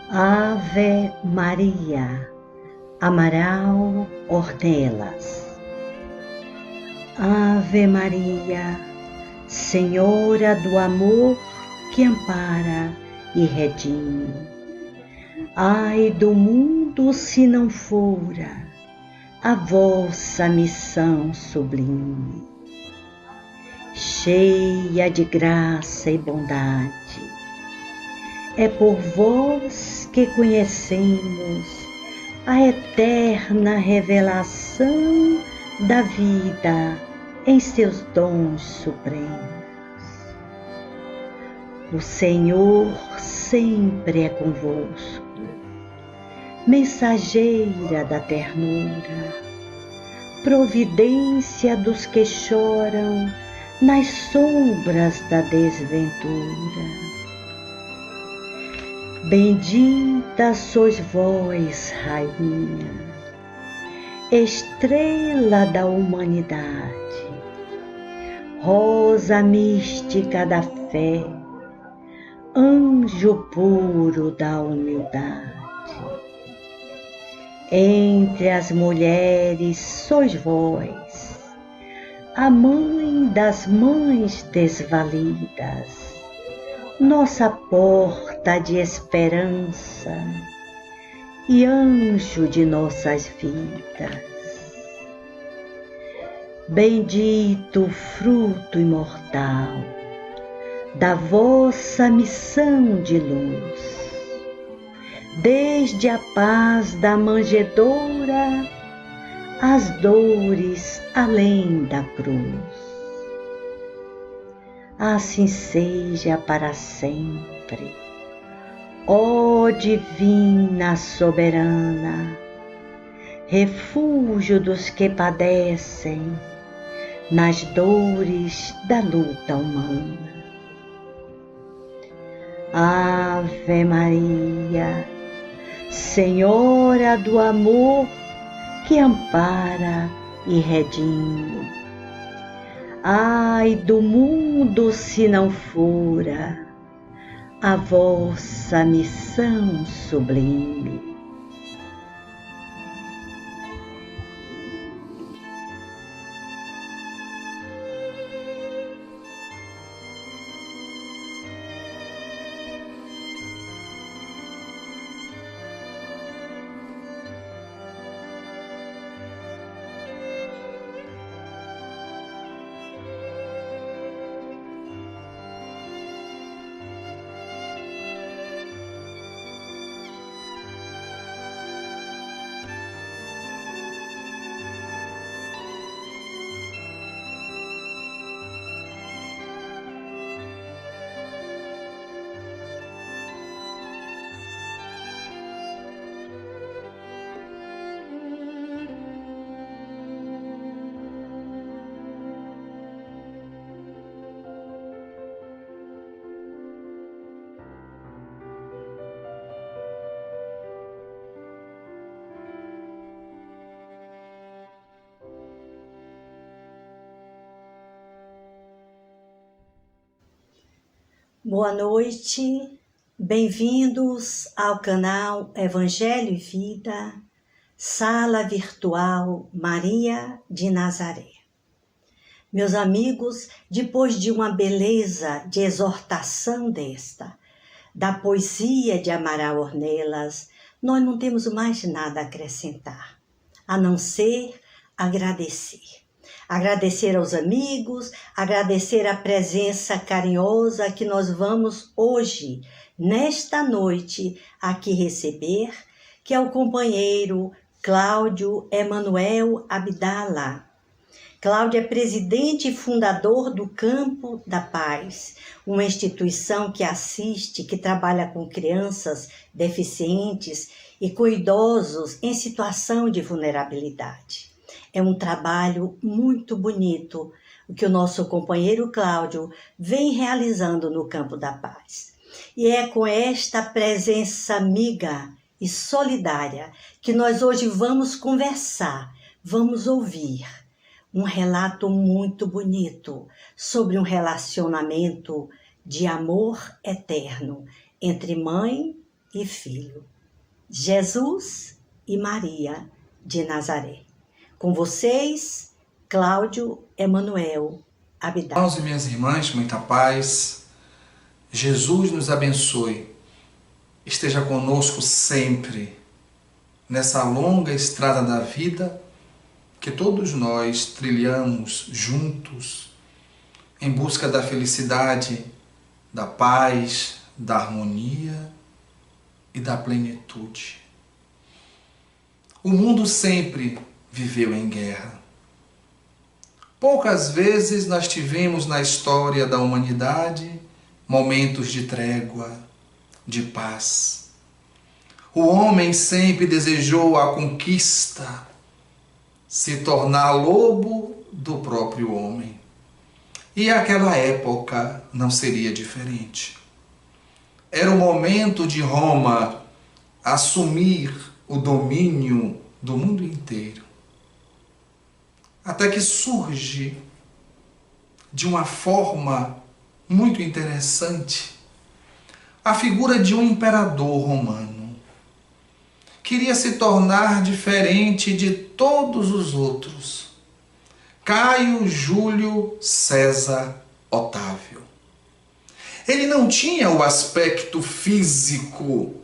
Ave Maria, Amaral Ornelas. Ave Maria, Senhora do amor que ampara e redime. Ai do mundo se não fora a vossa missão sublime. Cheia de graça e bondade, é por vós que conhecemos a eterna revelação da vida em seus dons supremos. O Senhor sempre é convosco, mensageira da ternura, providência dos que choram nas sombras da desventura. Bendita sois vós, Rainha, estrela da humanidade, rosa mística da fé, anjo puro da humildade. Entre as mulheres sois vós, a mãe das mães desvalidas, nossa porta de esperança e anjo de nossas vidas. Bendito o fruto imortal da vossa missão de luz, desde a paz da manjedoura às dores além da cruz. Assim seja para sempre, ó Divina Soberana, refúgio dos que padecem nas dores da luta humana. Ave Maria, Senhora do amor que ampara e redime. Ai do mundo se não fora a vossa missão sublime. Boa noite, bem-vindos ao canal Evangelho e Vida, Sala Virtual Maria de Nazaré. Meus amigos, depois de uma beleza de exortação da poesia de Amaral Ornelas, nós não temos mais nada a acrescentar, a não ser agradecer. Agradecer aos amigos, agradecer a presença carinhosa que nós vamos hoje, nesta noite, aqui receber, que é o companheiro Cláudio Emanuel Abdala. Cláudio é presidente e fundador do Campo da Paz, uma instituição que assiste, que trabalha com crianças deficientes e com idosos em situação de vulnerabilidade. É um trabalho muito bonito o que o nosso companheiro Cláudio vem realizando no Campo da Paz. E é com esta presença amiga e solidária que nós hoje vamos conversar, vamos ouvir um relato muito bonito sobre um relacionamento de amor eterno entre mãe e Filho, Jesus e Maria de Nazaré. Com vocês, Cláudio Emanuel Abdá. Irmãos e minhas irmãs, muita paz. Jesus nos abençoe. Esteja conosco sempre, nessa longa estrada da vida que todos nós trilhamos juntos em busca da felicidade, da paz, da harmonia e da plenitude. O mundo sempre viveu em guerra. Poucas vezes nós tivemos na história da humanidade momentos de trégua, de paz. O homem sempre desejou a conquista, se tornar lobo do próprio homem. E aquela época não seria diferente. Era o momento de Roma assumir o domínio do mundo inteiro. Até que surge, de uma forma muito interessante, a figura de um imperador romano. Queria se tornar diferente de todos os outros. Caio Júlio César Otávio. Ele não tinha o aspecto físico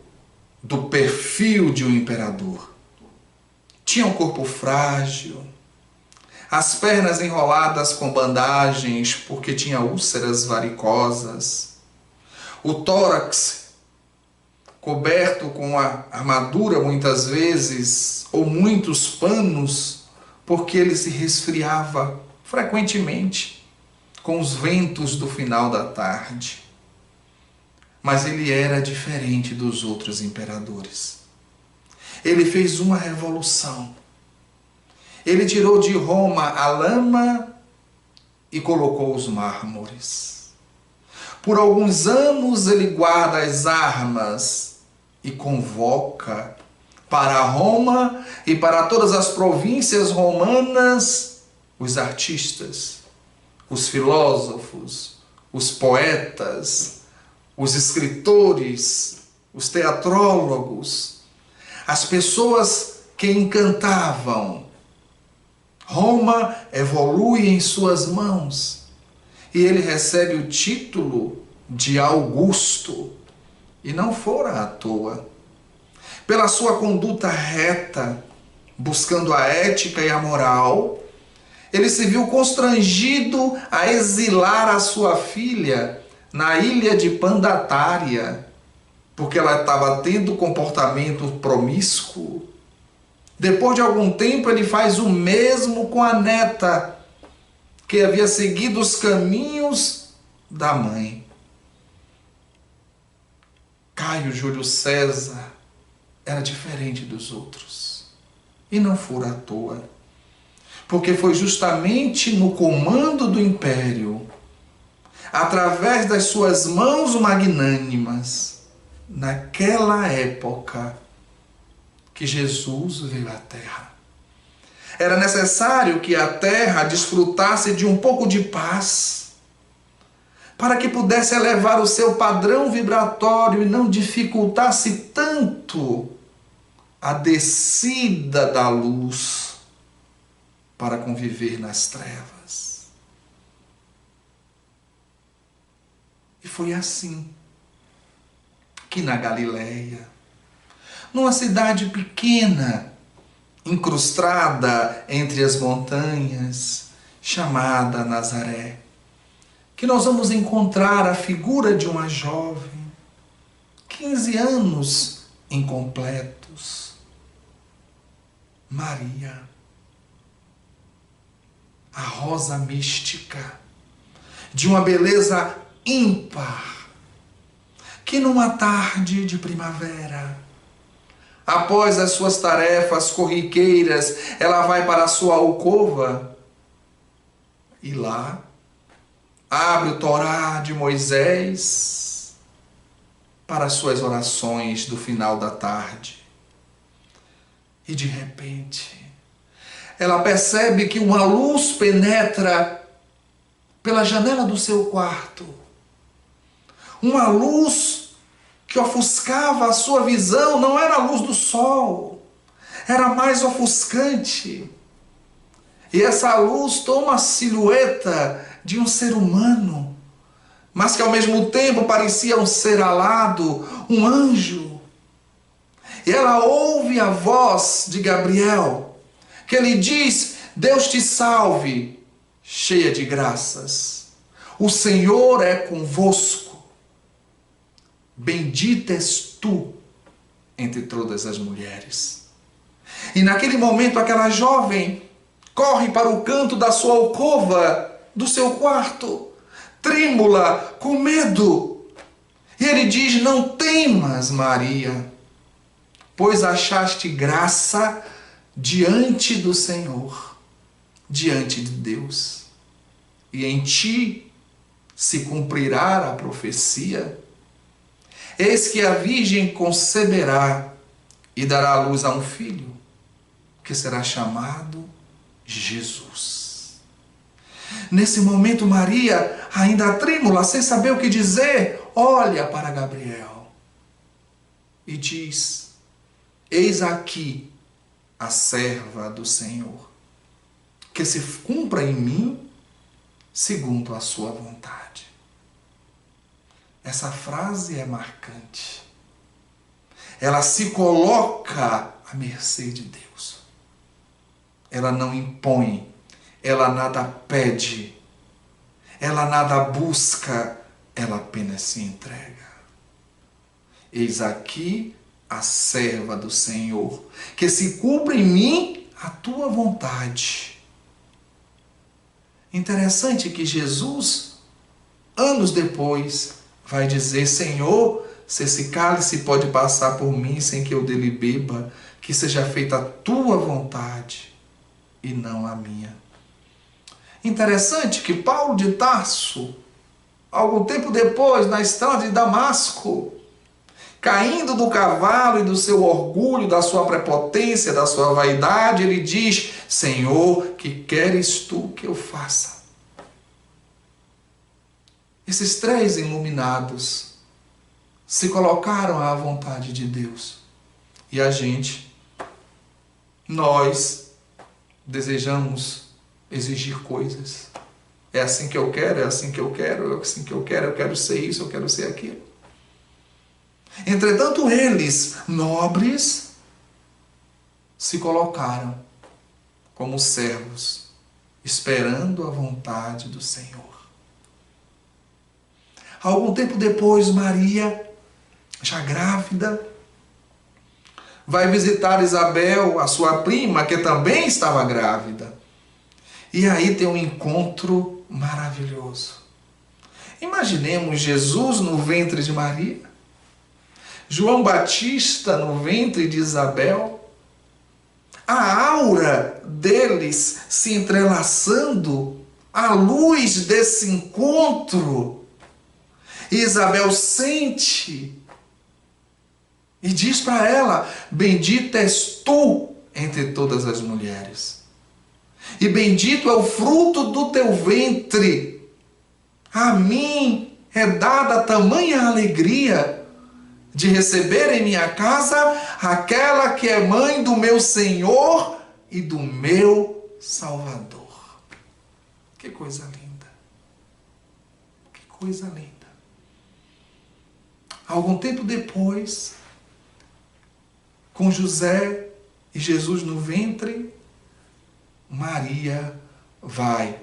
do perfil de um imperador. Tinha um corpo frágil, as pernas enroladas com bandagens porque tinha úlceras varicosas, o tórax coberto com a armadura muitas vezes, ou muitos panos, porque ele se resfriava frequentemente com os ventos do final da tarde. Mas ele era diferente dos outros imperadores. Ele fez uma revolução. Ele tirou de Roma a lama e colocou os mármores. Por alguns anos ele guarda as armas e convoca para Roma e para todas as províncias romanas os artistas, os filósofos, os poetas, os escritores, os teatrólogos, as pessoas que encantavam. Roma evolui em suas mãos e ele recebe o título de Augusto, e não fora à toa. Pela sua conduta reta, buscando a ética e a moral, ele se viu constrangido a exilar a sua filha na ilha de Pandatária, porque ela estava tendo comportamento promíscuo. Depois de algum tempo, ele faz o mesmo com a neta, que havia seguido os caminhos da mãe. Caio Júlio César era diferente dos outros. E não fora à toa. Porque foi justamente no comando do império, através das suas mãos magnânimas, naquela época, que Jesus veio à Terra. Era necessário que a Terra desfrutasse de um pouco de paz, para que pudesse elevar o seu padrão vibratório e não dificultasse tanto a descida da luz para conviver nas trevas. E foi assim que na Galileia, numa cidade pequena, incrustada entre as montanhas, chamada Nazaré, que nós vamos encontrar a figura de uma jovem, 15 anos incompletos, Maria, a rosa mística, de uma beleza ímpar, que numa tarde de primavera, após as suas tarefas corriqueiras, ela vai para a sua alcova e lá abre o Torá de Moisés para as suas orações do final da tarde. E de repente, ela percebe que uma luz penetra pela janela do seu quarto. Uma luz que ofuscava a sua visão não era a luz do sol, era mais ofuscante. E essa luz toma a silhueta de um ser humano, mas que ao mesmo tempo parecia um ser alado, um anjo. E ela ouve a voz de Gabriel, que lhe diz: Deus te salve, cheia de graças. O Senhor é convosco. Bendita és tu entre todas as mulheres. E naquele momento aquela jovem corre para o canto da sua alcova, do seu quarto, trêmula, com medo. E ele diz: não temas, Maria, pois achaste graça diante do Senhor, diante de Deus. E em ti se cumprirá a profecia. Eis que a virgem conceberá e dará à luz a um filho, que será chamado Jesus. Nesse momento, Maria, ainda trêmula, sem saber o que dizer, olha para Gabriel e diz: eis aqui a serva do Senhor, que se cumpra em mim segundo a sua vontade. Essa frase é marcante. Ela se coloca à mercê de Deus. Ela não impõe, ela nada pede, ela nada busca, ela apenas se entrega. Eis aqui a serva do Senhor, que se cumpra em mim a tua vontade. Interessante que Jesus, anos depois, vai dizer: Senhor, se esse cálice pode passar por mim sem que eu dele beba, que seja feita a tua vontade e não a minha. Interessante que Paulo de Tarso, algum tempo depois, na estrada de Damasco, caindo do cavalo e do seu orgulho, da sua prepotência, da sua vaidade, ele diz: Senhor, que queres tu que eu faça? Esses três iluminados se colocaram à vontade de Deus. E a gente, nós, desejamos exigir coisas. É assim que eu quero, é assim que eu quero, é assim que eu quero ser isso, eu quero ser aquilo. Entretanto, eles, nobres, se colocaram como servos, esperando a vontade do Senhor. Algum tempo depois, Maria, já grávida, vai visitar Isabel, a sua prima, que também estava grávida. E aí tem um encontro maravilhoso. Imaginemos Jesus no ventre de Maria, João Batista no ventre de Isabel, a aura deles se entrelaçando, à luz desse encontro. E Isabel sente e diz para ela: bendita és tu entre todas as mulheres, e bendito é o fruto do teu ventre. A mim é dada tamanha alegria de receber em minha casa aquela que é mãe do meu Senhor e do meu Salvador. Que coisa linda! Que coisa linda! Algum tempo depois, com José e Jesus no ventre, Maria vai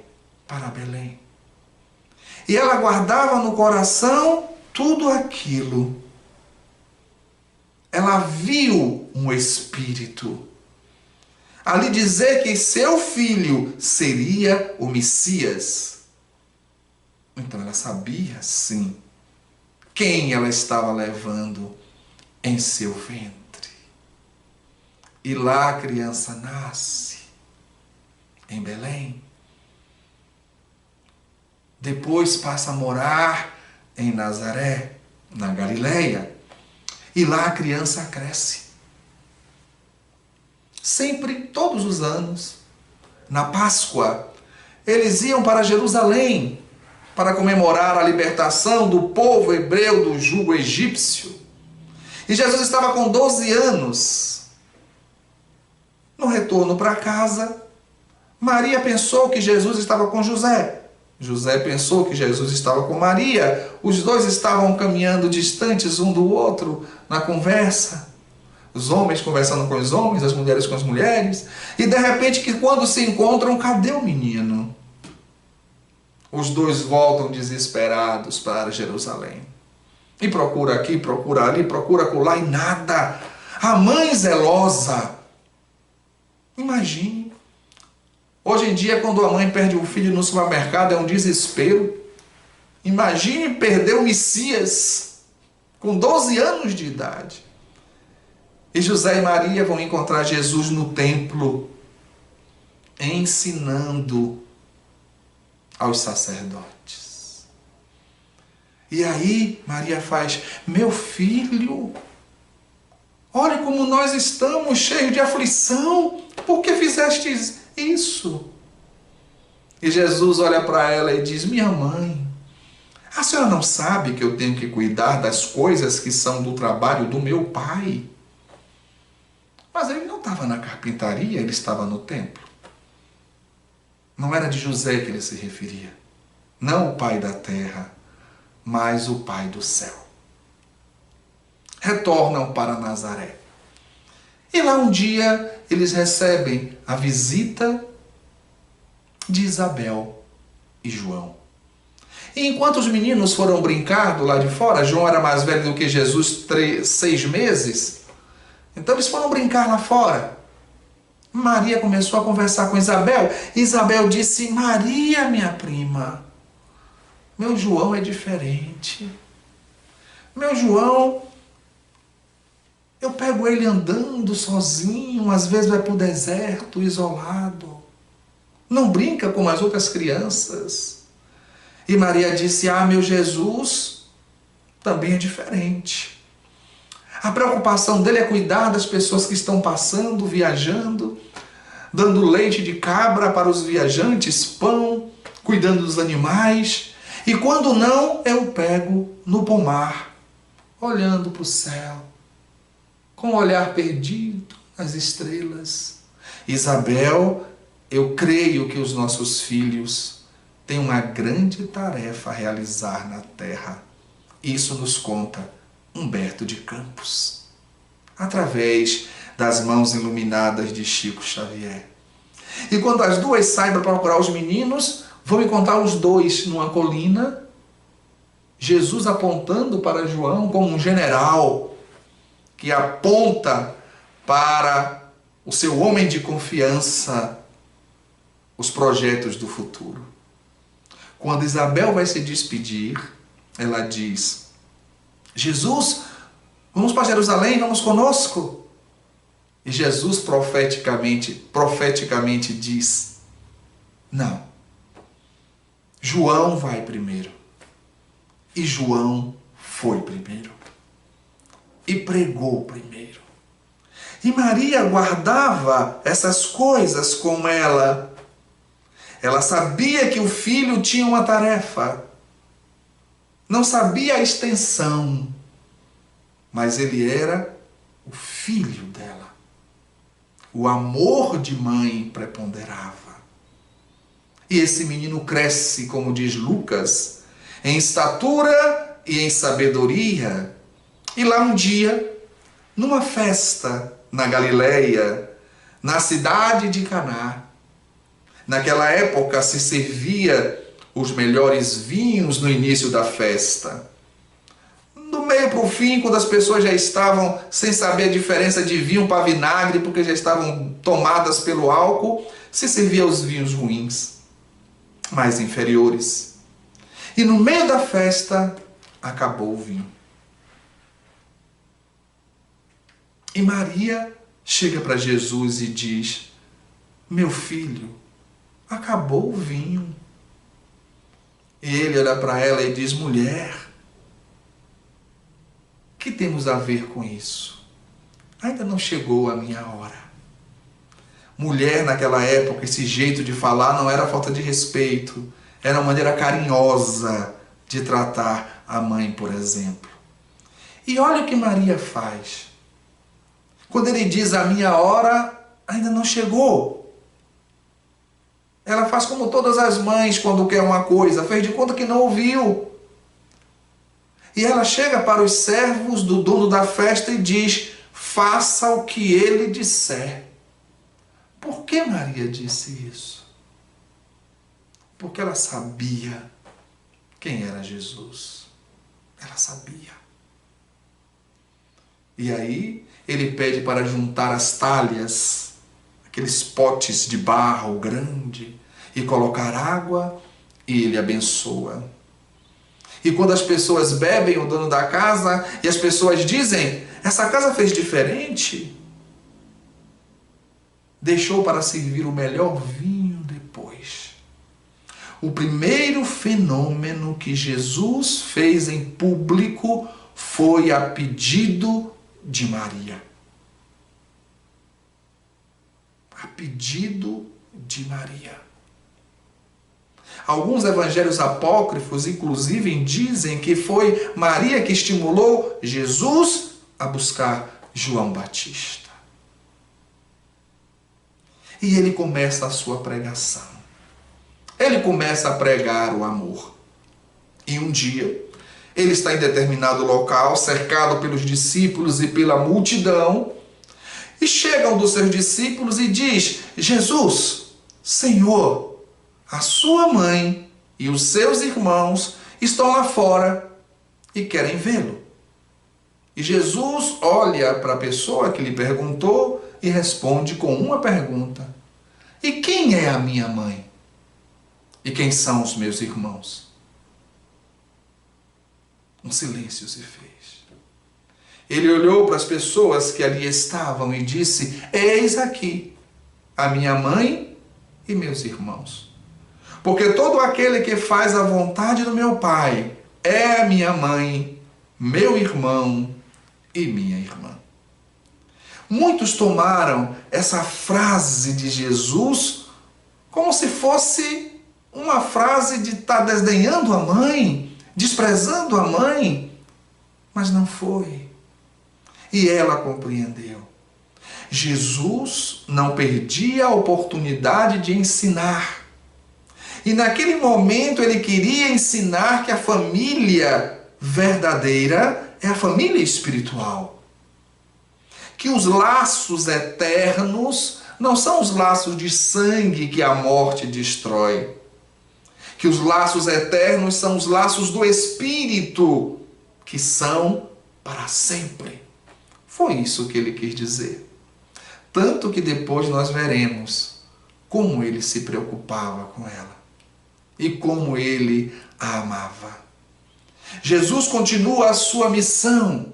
para Belém. E ela guardava no coração tudo aquilo. Ela viu um Espírito ali dizer que seu filho seria o Messias. Então ela sabia, sim, quem ela estava levando em seu ventre. E lá a criança nasce, em Belém. Depois passa a morar em Nazaré, na Galileia. E lá a criança cresce. Sempre, todos os anos, na Páscoa, eles iam para Jerusalém para comemorar a libertação do povo hebreu do jugo egípcio. E Jesus estava com 12 anos. No retorno para casa, Maria pensou que Jesus estava com José. José pensou que Jesus estava com Maria. Os dois estavam caminhando distantes um do outro na conversa. Os homens conversando com os homens, as mulheres com as mulheres. E de repente, que quando se encontram, cadê o menino? Os dois voltam desesperados para Jerusalém. E procura aqui, procura ali, procura acolá e nada. A mãe zelosa. Imagine. Hoje em dia, quando a mãe perde um filho no supermercado, é um desespero. Imagine perder o Messias com 12 anos de idade. E José e Maria vão encontrar Jesus no templo, ensinando aos sacerdotes. E aí Maria faz: meu filho, olha como nós estamos cheios de aflição, por que fizestes isso? E Jesus olha para ela e diz: minha mãe, a senhora não sabe que eu tenho que cuidar das coisas que são do trabalho do meu pai? Mas ele não estava na carpintaria, ele estava no templo. Não era de José que ele se referia. Não o pai da terra, mas o pai do céu. Retornam para Nazaré. E lá um dia eles recebem a visita de Isabel e João. E enquanto os meninos foram brincar do lado de fora, João era mais velho do que Jesus, 6 meses, então eles foram brincar lá fora. Maria começou a conversar com Isabel. Isabel disse: Maria, minha prima, meu João é diferente. Meu João, eu pego ele andando sozinho, às vezes vai para o deserto, isolado. Não brinca como as outras crianças. E Maria disse: meu Jesus também é diferente. A preocupação dele é cuidar das pessoas que estão passando, viajando, dando leite de cabra para os viajantes, pão, cuidando dos animais. E quando não, eu pego no pomar, olhando para o céu, com o olhar perdido nas estrelas. Isabel, eu creio que os nossos filhos têm uma grande tarefa a realizar na terra. Isso nos conta Humberto de Campos, através das mãos iluminadas de Chico Xavier. E quando as duas saem para procurar os meninos, vão encontrar os dois numa colina, Jesus apontando para João como um general que aponta para o seu homem de confiança os projetos do futuro. Quando Isabel vai se despedir, ela diz: Jesus, vamos para Jerusalém, vamos conosco. E Jesus profeticamente diz: não. João vai primeiro. E João foi primeiro. E pregou primeiro. E Maria guardava essas coisas com ela. Ela sabia que o filho tinha uma tarefa. Não sabia a extensão, mas ele era o filho dela. O amor de mãe preponderava. E esse menino cresce, como diz Lucas, em estatura e em sabedoria. E lá um dia, numa festa na Galileia, na cidade de Caná, naquela época se servia os melhores vinhos no início da festa. Do meio para o fim, quando as pessoas já estavam sem saber a diferença de vinho para vinagre, porque já estavam tomadas pelo álcool, se servia os vinhos ruins, mais inferiores. E no meio da festa, acabou o vinho. E Maria chega para Jesus e diz: meu filho, acabou o vinho. E ele olha para ela e diz: mulher, o que temos a ver com isso? Ainda não chegou a minha hora. Mulher, naquela época, esse jeito de falar não era falta de respeito, era uma maneira carinhosa de tratar a mãe, por exemplo. E olha o que Maria faz. Quando ele diz a minha hora ainda não chegou. Ela faz como todas as mães quando quer uma coisa, fez de conta que não ouviu. E ela chega para os servos do dono da festa e diz: faça o que ele disser. Por que Maria disse isso? Porque ela sabia quem era Jesus. Ela sabia. E aí ele pede para juntar as talhas, aqueles potes de barro grande, e colocar água, e ele abençoa. E quando as pessoas bebem, o dono da casa, e as pessoas dizem: essa casa fez diferente, deixou para servir o melhor vinho depois. O primeiro fenômeno que Jesus fez em público foi a pedido de Maria. A pedido de Maria. Alguns evangelhos apócrifos, inclusive, dizem que foi Maria que estimulou Jesus a buscar João Batista. E ele começa a sua pregação. Ele começa a pregar o amor. E um dia, ele está em determinado local, cercado pelos discípulos e pela multidão, e chega um dos seus discípulos e diz: Jesus, Senhor, a sua mãe e os seus irmãos estão lá fora e querem vê-lo. E Jesus olha para a pessoa que lhe perguntou e responde com uma pergunta: e quem é a minha mãe? E quem são os meus irmãos? Um silêncio se fez. Ele olhou para as pessoas que ali estavam e disse: eis aqui a minha mãe e meus irmãos. Porque todo aquele que faz a vontade do meu Pai é minha mãe, meu irmão e minha irmã. Muitos tomaram essa frase de Jesus como se fosse uma frase de estar desdenhando a mãe, desprezando a mãe, mas não foi. E ela compreendeu. Jesus não perdia a oportunidade de ensinar. E naquele momento ele queria ensinar que a família verdadeira é a família espiritual. Que os laços eternos não são os laços de sangue que a morte destrói. Que os laços eternos são os laços do Espírito, que são para sempre. Foi isso que ele quis dizer. Tanto que depois nós veremos como ele se preocupava com ela e como ele a amava. Jesus continua a sua missão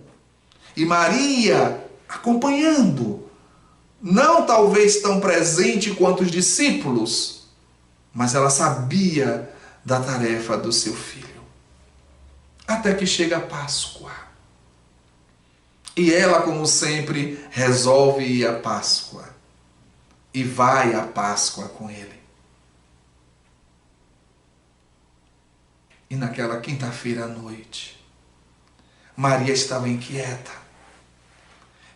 e Maria acompanhando, não talvez tão presente quanto os discípulos, mas ela sabia da tarefa do seu filho. Até que chega a Páscoa. E ela, como sempre, resolve ir à Páscoa. E vai à Páscoa com ele. E naquela quinta-feira à noite, Maria estava inquieta.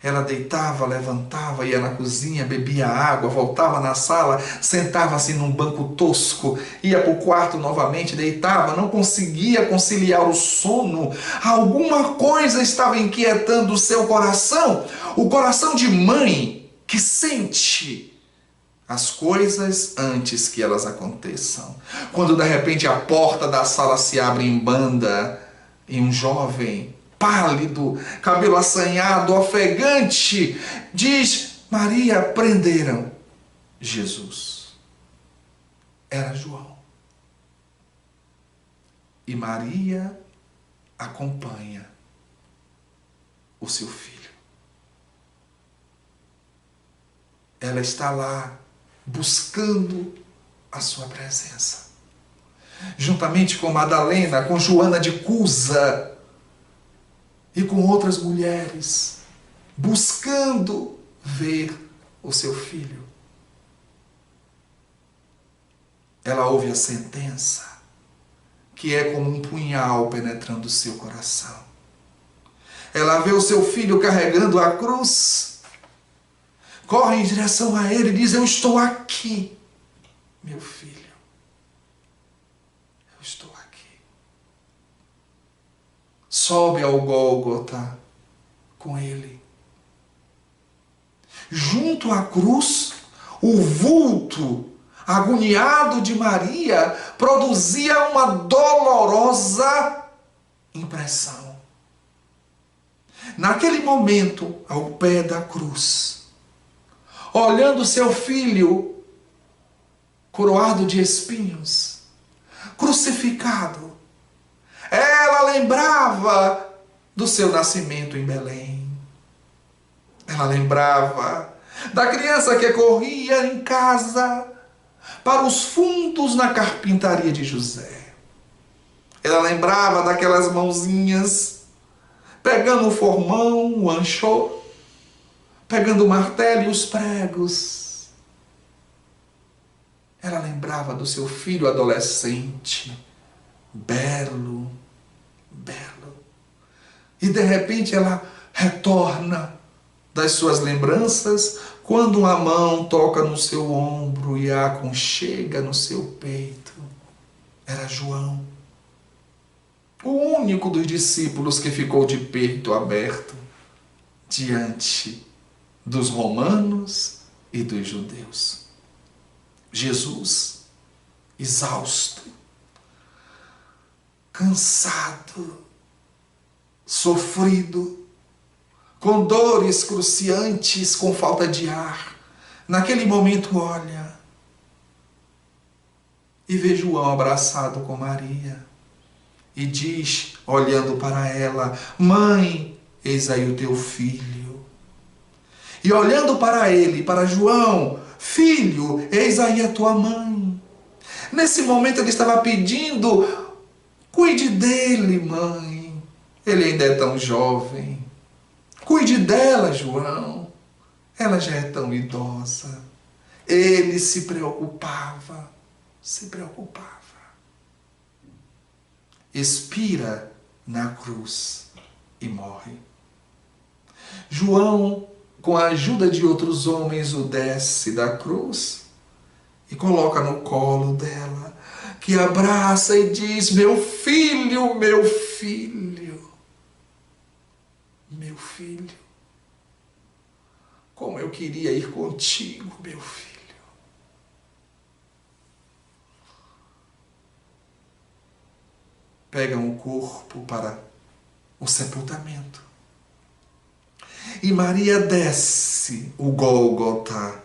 Ela deitava, levantava, ia na cozinha, bebia água, voltava na sala, sentava-se num banco tosco, ia para o quarto novamente, deitava, não conseguia conciliar o sono. Alguma coisa estava inquietando o seu coração, o coração de mãe que sente as coisas antes que elas aconteçam. Quando de repente a porta da sala se abre em banda e um jovem pálido, cabelo assanhado, ofegante, diz: Maria, prenderam Jesus. Era João. E Maria acompanha o seu filho. Ela está lá buscando a sua presença. Juntamente com Madalena, com Joana de Cusa, e com outras mulheres, buscando ver o seu filho. Ela ouve a sentença, que é como um punhal penetrando o seu coração. Ela vê o seu filho carregando a cruz, corre em direção a ele e diz: eu estou aqui, meu filho. Eu estou aqui. Sobe ao Gólgota com ele. Junto à cruz, o vulto agoniado de Maria produzia uma dolorosa impressão. Naquele momento, ao pé da cruz, olhando seu filho coroado de espinhos, crucificado, ela lembrava do seu nascimento em Belém. Ela lembrava da criança que corria em casa para os fundos na carpintaria de José. Ela lembrava daquelas mãozinhas pegando o formão, o anchô, pegando o martelo e os pregos. Ela lembrava do seu filho adolescente, belo, belo. E de repente ela retorna das suas lembranças quando uma mão toca no seu ombro e a aconchega no seu peito. Era João, o único dos discípulos que ficou de peito aberto diante dos romanos e dos judeus. Jesus, exausto, cansado, sofrido, com dores cruciantes, com falta de ar, naquele momento olha e vê João abraçado com Maria e diz, olhando para ela: mãe, eis aí o teu filho. E olhando para ele, para João: filho, eis aí a tua mãe. Nesse momento ele estava pedindo: cuide dele, mãe, ele ainda é tão jovem. Cuide dela, João, ela já é tão idosa. Ele se preocupava, expira na cruz e morre. João, com a ajuda de outros homens, o desce da cruz e coloca no colo dela, que abraça e diz: meu filho, meu filho. Meu filho, como eu queria ir contigo, meu filho. Pegam o corpo para o sepultamento. E Maria desce o Gólgota.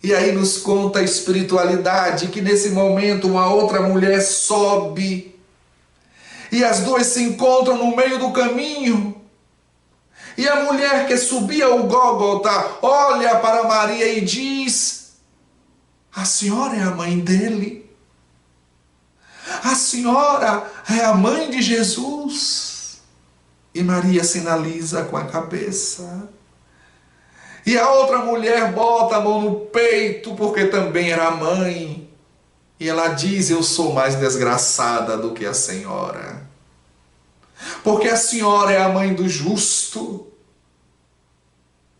E aí nos conta a espiritualidade que nesse momento uma outra mulher sobe. E as duas se encontram no meio do caminho. E a mulher que subia o Gólgota olha para Maria e diz: a senhora é a mãe dele. A senhora é a mãe de Jesus. E Maria sinaliza com a cabeça. E a outra mulher bota a mão no peito, porque também era mãe. E ela diz: eu sou mais desgraçada do que a senhora. Porque a senhora é a mãe do justo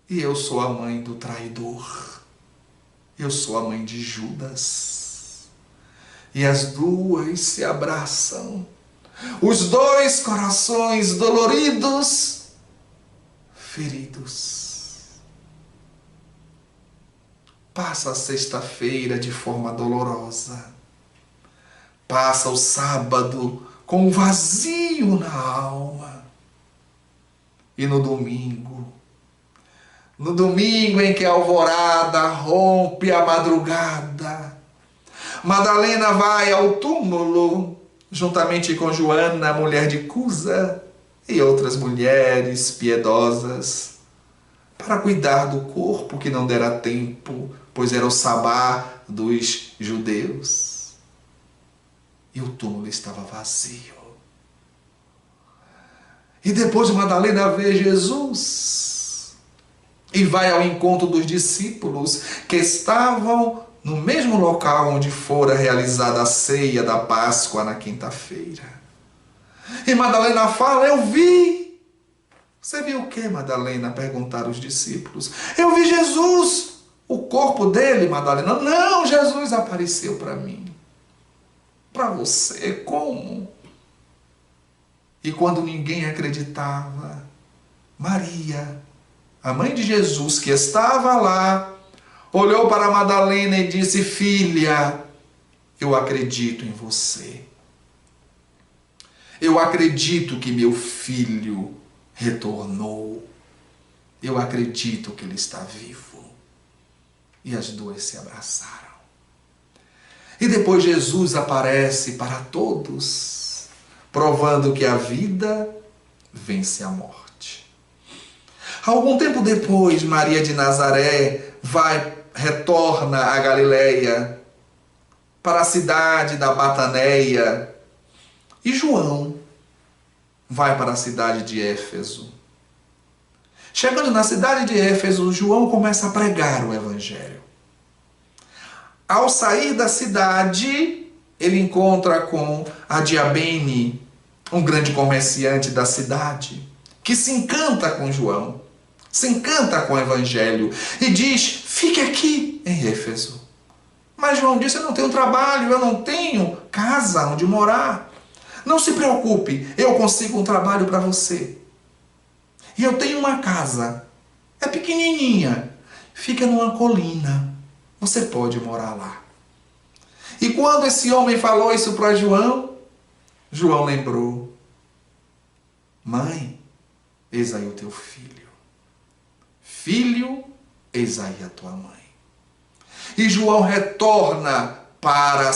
e eu sou a mãe do traidor. Eu sou a mãe de Judas. E as duas se abraçam, os dois corações doloridos, feridos. Passa a sexta-feira de forma dolorosa. Passa o sábado com um vazio na alma. E no domingo em que a alvorada rompe a madrugada, Madalena vai ao túmulo, juntamente com Joana, mulher de Cusa, e outras mulheres piedosas, para cuidar do corpo que não dera tempo, pois era o sabá dos judeus. E o túmulo estava vazio. E depois Madalena vê Jesus e vai ao encontro dos discípulos que estavam no mesmo local onde fora realizada a ceia da Páscoa na quinta-feira. E Madalena fala: eu vi Você viu o que, Madalena? Perguntaram os discípulos. Eu vi Jesus. O corpo dele, Madalena. Não, Jesus apareceu para mim. Para você, como? E quando ninguém acreditava, Maria, a mãe de Jesus, que estava lá, olhou para Madalena e disse: filha, eu acredito em você. Eu acredito que meu filho retornou. Eu acredito que ele está vivo. E as duas se abraçaram. E depois Jesus aparece para todos, provando que a vida vence a morte. Algum tempo depois, Maria de Nazaré retorna a Galileia, para a cidade da Bataneia, e João vai para a cidade de Éfeso. Chegando na cidade de Éfeso, João começa a pregar o Evangelho. Ao sair da cidade, ele encontra com a Diabene, um grande comerciante da cidade, que se encanta com João, se encanta com o Evangelho e diz: fique aqui em Éfeso. Mas João disse: eu não tenho trabalho, eu não tenho casa onde morar. Não se preocupe, eu consigo um trabalho para você. E eu tenho uma casa, é pequenininha, fica numa colina. Você pode morar lá. E quando esse homem falou isso para João, João lembrou: mãe, eis aí o teu filho. Filho, eis aí a tua mãe. E João retorna para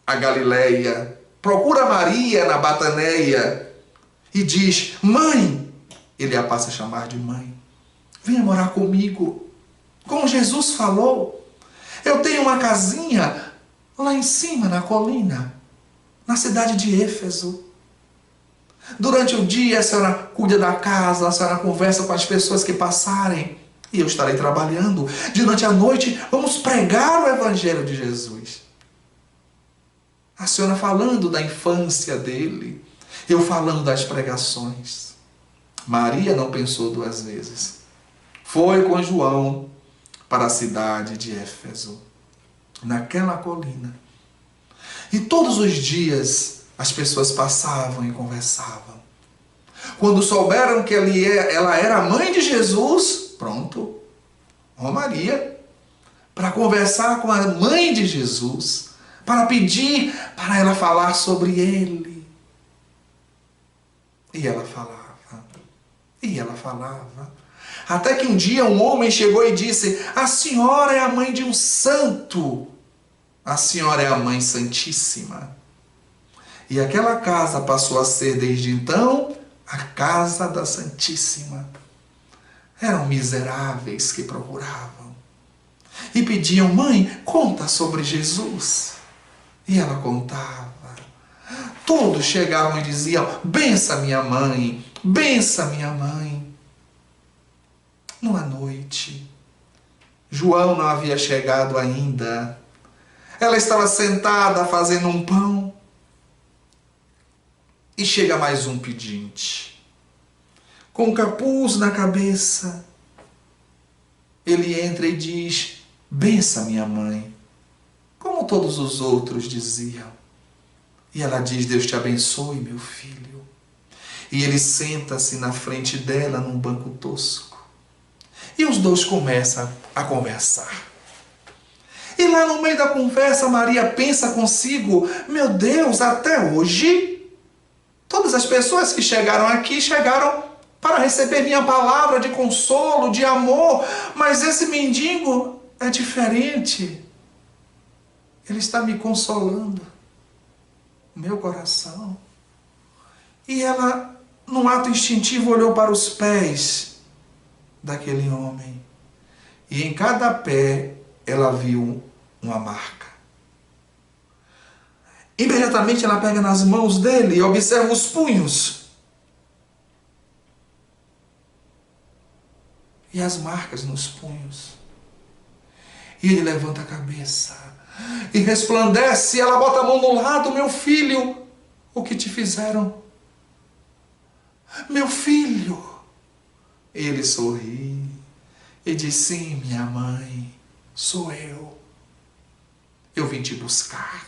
a Galileia, procura Maria na Bataneia e diz: mãe, ele a passa a chamar de mãe, venha morar comigo, como Jesus falou. Eu tenho uma casinha lá em cima, na colina, na cidade de Éfeso. Durante o dia a senhora cuida da casa, a senhora conversa com as pessoas que passarem, e eu estarei trabalhando. Durante a noite vamos pregar o Evangelho de Jesus. A senhora falando da infância dele, eu falando das pregações. Maria não pensou duas vezes. Foi com João para a cidade de Éfeso, naquela colina. E todos os dias as pessoas passavam e conversavam. Quando souberam que ela era a mãe de Jesus, pronto, ó Maria, para conversar com a mãe de Jesus, para pedir para ela falar sobre ele. E ela falava. E ela falava. Até que um dia um homem chegou e disse: a senhora é a mãe de um santo. A senhora é a mãe santíssima. E aquela casa passou a ser desde então a casa da Santíssima. Eram miseráveis que procuravam. E pediam: mãe, conta sobre Jesus. E ela contava. Todos chegavam e diziam: bença minha mãe, bença minha mãe. Numa noite, João não havia chegado ainda. Ela estava sentada fazendo um pão. E chega mais um pedinte, com um capuz na cabeça. Ele entra e diz: bença minha mãe, como todos os outros diziam. E ela diz: Deus te abençoe, meu filho. E ele senta-se na frente dela num banco tosco. E os dois começam a conversar. E lá no meio da conversa, Maria pensa consigo: meu Deus, até hoje, todas as pessoas que chegaram aqui, chegaram para receber minha palavra de consolo, de amor. Mas esse mendigo é diferente. Ele está me consolando. Meu coração. E ela, num ato instintivo, olhou para os pés daquele homem. E em cada pé ela viu uma marca. Imediatamente ela pega nas mãos dele e observa os punhos. E as marcas nos punhos. E ele levanta a cabeça e resplandece. Ela bota a mão no lado: meu filho, o que te fizeram? Meu filho, Ele sorri e disse: sim, minha mãe, sou eu. Eu vim te buscar.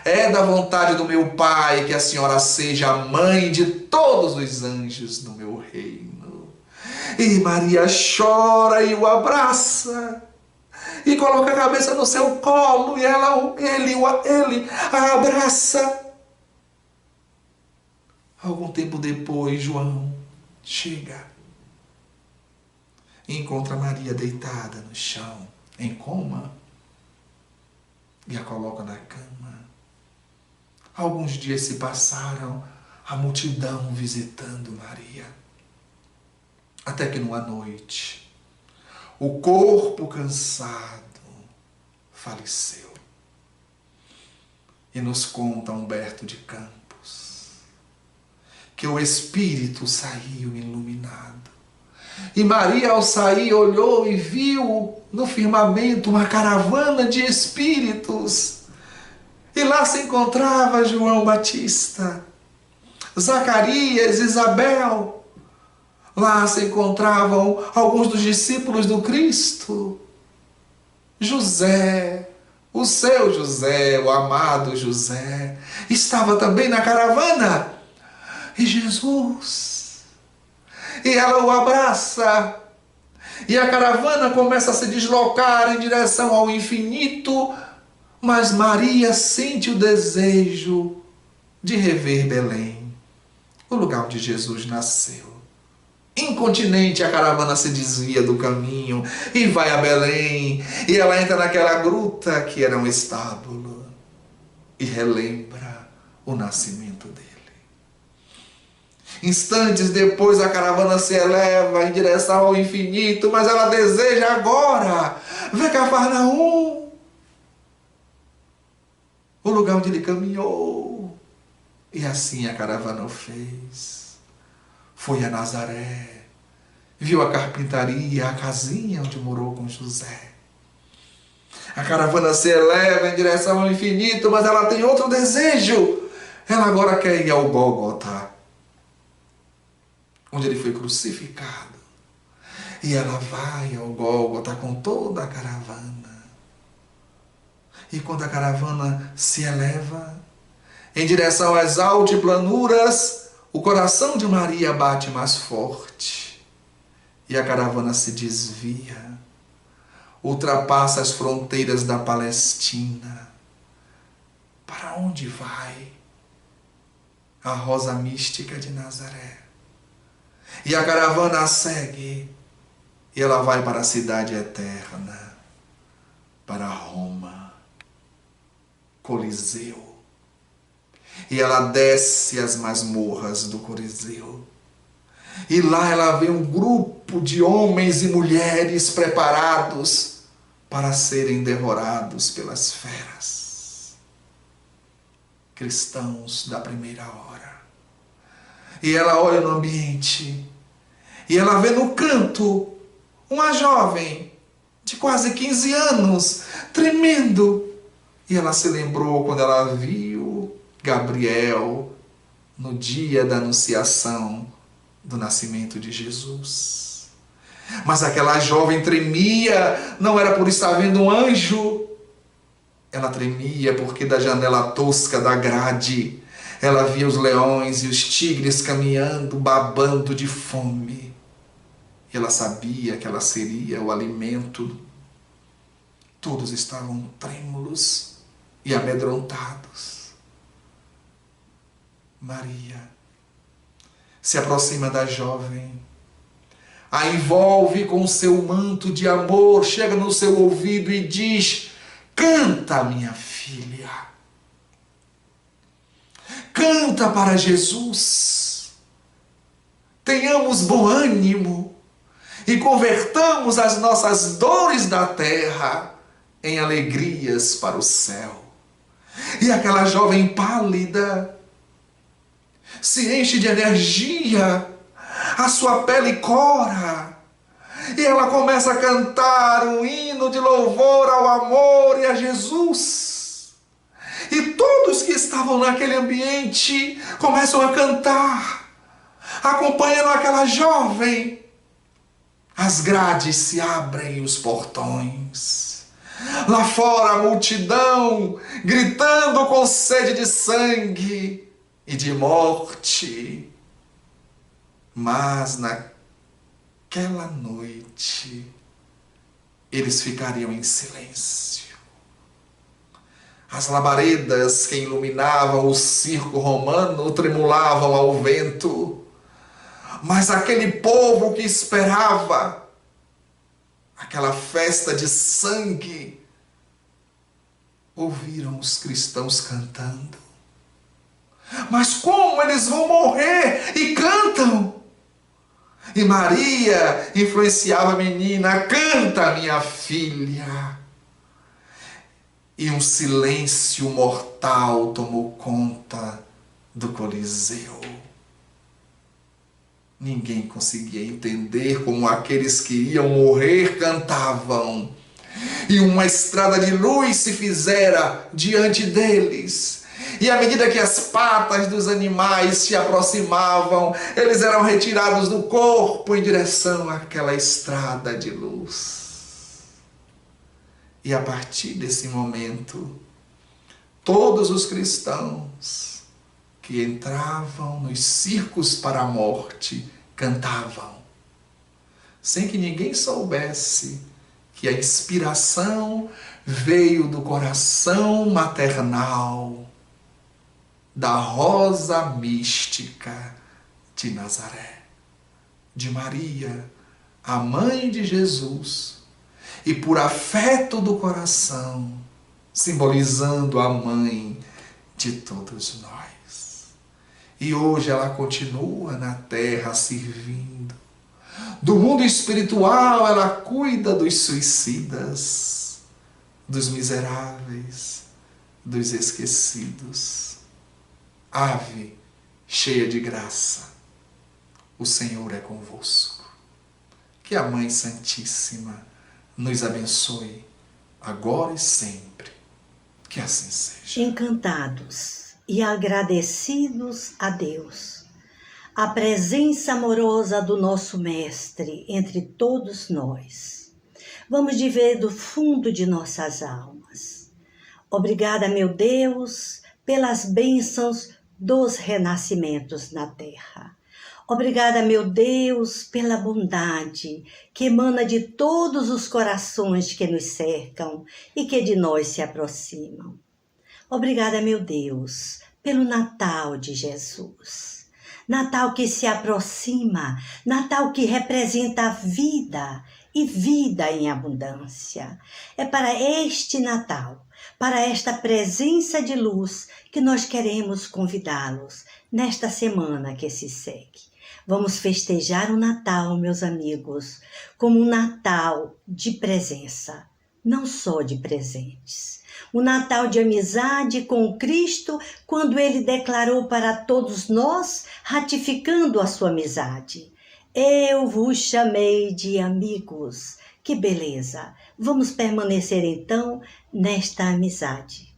É da vontade do meu Pai que a senhora seja a mãe de todos os anjos do meu reino. E Maria chora e o abraça. E coloca a cabeça no seu colo e ele a abraça. Algum tempo depois, João chega e encontra Maria deitada no chão, em coma, e a coloca na cama. Alguns dias se passaram, a multidão visitando Maria. Até que numa noite, o corpo cansado faleceu. E nos conta Humberto de Campos que o espírito saiu iluminado. E Maria, ao sair, olhou e viu no firmamento uma caravana de espíritos. E lá se encontrava João Batista, Zacarias, Isabel. Lá se encontravam alguns dos discípulos do Cristo. José, o seu José, o amado José, estava também na caravana. E Jesus, e ela o abraça, e a caravana começa a se deslocar em direção ao infinito, mas Maria sente o desejo de rever Belém, o lugar onde Jesus nasceu. Incontinente, a caravana se desvia do caminho e vai a Belém, e ela entra naquela gruta que era um estábulo e relembra o nascimento dele. Instantes depois, a caravana se eleva em direção ao infinito, mas ela deseja agora ver Cafarnaum, o lugar onde ele caminhou. E assim a caravana o fez. Foi a Nazaré, viu a carpintaria, a casinha onde morou com José. A caravana se eleva em direção ao infinito, mas ela tem outro desejo. Ela agora quer ir ao Gólgota, onde ele foi crucificado. E ela vai ao Gólgota com toda a caravana. E quando a caravana se eleva em direção às altiplanuras, o coração de Maria bate mais forte. E a caravana se desvia, ultrapassa as fronteiras da Palestina. Para onde vai? A rosa mística de Nazaré. E a caravana a segue, e ela vai para a cidade eterna, para Roma, Coliseu. E ela desce as masmorras do Coliseu. E lá ela vê um grupo de homens e mulheres preparados para serem devorados pelas feras. Cristãos da primeira hora. E ela olha no ambiente e ela vê no canto uma jovem de quase 15 anos, tremendo. E ela se lembrou quando ela viu Gabriel no dia da anunciação do nascimento de Jesus. Mas aquela jovem tremia, não era por estar vendo um anjo. Ela tremia porque da janela tosca da grade ela via os leões e os tigres caminhando, babando de fome. E ela sabia que ela seria o alimento. Todos estavam trêmulos e amedrontados. Maria se aproxima da jovem, a envolve com seu manto de amor, chega no seu ouvido e diz: canta, minha filha. Canta para Jesus. Tenhamos bom ânimo e convertamos as nossas dores da terra em alegrias para o céu. E aquela jovem pálida se enche de energia, a sua pele cora, e ela começa a cantar um hino de louvor ao amor e a Jesus. E todos que estavam naquele ambiente começam a cantar: acompanhando aquela jovem. As grades se abrem, os portões. Lá fora a multidão gritando com sede de sangue e de morte. Mas naquela noite eles ficariam em silêncio. As labaredas que iluminavam o circo romano tremulavam ao vento. Mas aquele povo que esperava aquela festa de sangue, ouviram os cristãos cantando. Mas como eles vão morrer? E cantam. E Maria influenciava a menina: canta, minha filha. E um silêncio mortal tomou conta do Coliseu. Ninguém conseguia entender como aqueles que iam morrer cantavam. E uma estrada de luz se fizera diante deles. E à medida que as patas dos animais se aproximavam, eles eram retirados do corpo em direção àquela estrada de luz. E a partir desse momento, todos os cristãos que entravam nos circos para a morte cantavam, sem que ninguém soubesse que a inspiração veio do coração maternal da rosa mística de Nazaré, de Maria, a mãe de Jesus, e por afeto do coração, simbolizando a mãe de todos nós. E hoje ela continua na terra servindo. Do mundo espiritual ela cuida dos suicidas, dos miseráveis, dos esquecidos. Ave cheia de graça, o Senhor é convosco. Que a Mãe Santíssima nos abençoe, agora e sempre. Que assim seja. Encantados e agradecidos a Deus, a presença amorosa do nosso Mestre entre todos nós, vamos dizer do fundo de nossas almas: obrigada, meu Deus, pelas bênçãos dos renascimentos na terra. Obrigada, meu Deus, pela bondade que emana de todos os corações que nos cercam e que de nós se aproximam. Obrigada, meu Deus, pelo Natal de Jesus. Natal que se aproxima, Natal que representa a vida e vida em abundância. É para este Natal, para esta presença de luz, que nós queremos convidá-los nesta semana que se segue. Vamos festejar o Natal, meus amigos, como um Natal de presença, não só de presentes. Um Natal de amizade com Cristo, quando Ele declarou para todos nós, ratificando a sua amizade: eu vos chamei de amigos. Que beleza! Vamos permanecer então nesta amizade,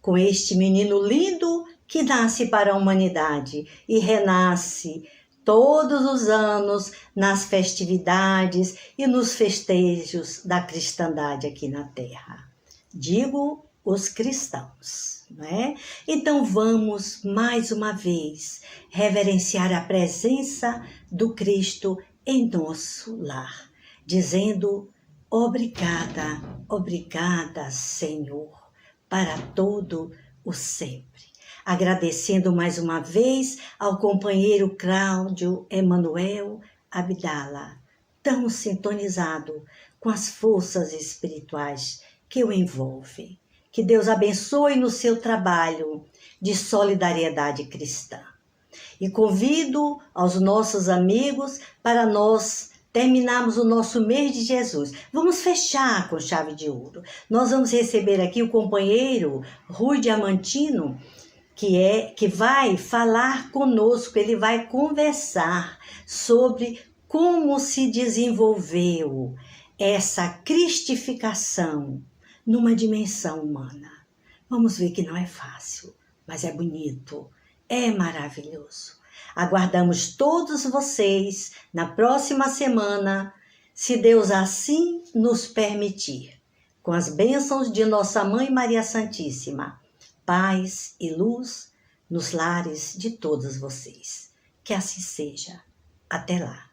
com este menino lindo que nasce para a humanidade e renasce todos os anos nas festividades e nos festejos da cristandade aqui na Terra. Digo os cristãos, não é? Então vamos mais uma vez reverenciar a presença do Cristo em nosso lar, dizendo: obrigada, obrigada, Senhor, para todo o sempre. Agradecendo mais uma vez ao companheiro Cláudio Emanuel Abdala, tão sintonizado com as forças espirituais que o envolvem. Que Deus abençoe no seu trabalho de solidariedade cristã. E convido aos nossos amigos para nós terminarmos o nosso mês de Jesus. Vamos fechar com chave de ouro. Nós vamos receber aqui o companheiro Rui Diamantino, que vai falar conosco, ele vai conversar sobre como se desenvolveu essa cristificação numa dimensão humana. Vamos ver que não é fácil, mas é bonito, é maravilhoso. Aguardamos todos vocês na próxima semana, se Deus assim nos permitir. Com as bênçãos de Nossa Mãe Maria Santíssima, paz e luz nos lares de todos vocês. Que assim seja. Até lá.